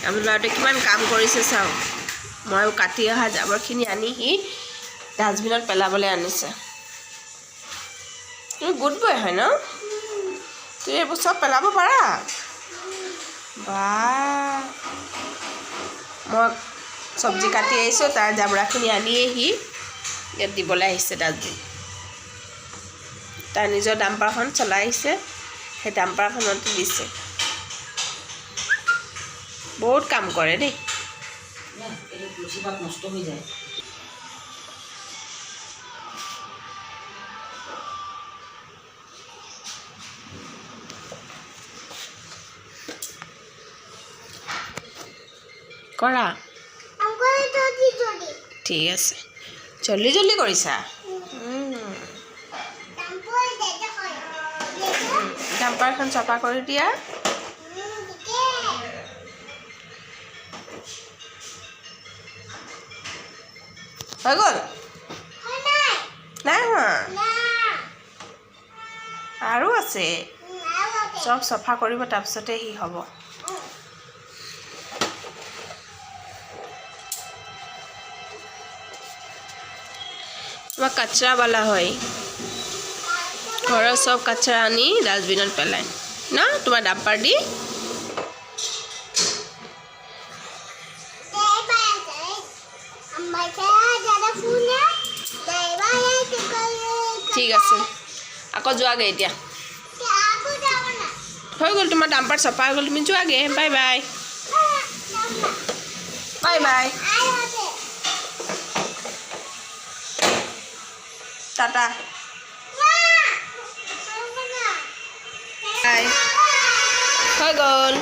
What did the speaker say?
আমি ল'ৰাটোৱে কিমান কাম কৰিছে চাওঁ ময়ো কাটি অহা জাবৰখিনি আনি সি ডাষ্টবিনত পেলাবলৈ আনিছে তুমি গুড বয় হয় ন তুমি এইবোৰ চব পেলাব পাৰা বা মই চব্জি কাটি আহিছোঁ তাৰ জাবৰাখিনি আনিয়ে সি ইয়াত দিবলৈ আহিছে ডাষ্টবিন তাৰ নিজৰ ডাম্পাৰখন চলাই আহিছে সেই ডাম্পাৰখনতে দিছে বহুত কাম কৰে দেই নষ্ট হৈ যায় কৰা ঠিক আছে জল্দি জল্দি কৰিছা ডাম্পাৰখন চফা কৰি দিয়া হৈ গ'ল নাই হোৱা আৰু আছে চব চফা কৰিব তাৰপিছতে সি হ'ব তোমাৰ কচৰাৱালা হয় ঘৰৰ চব কচৰা আনি ডাষ্টবিনত পেলাই না তোমাৰ ডাম্পাৰ দি ঠিক আছে আকৌ যোৱাগে এতিয়া হৈ গ'ল তোমাৰ ডাম্পাৰ চফা হৈ গ'ল তুমি যোৱাগে bye bye bye bye tata bye হৈ গ'ল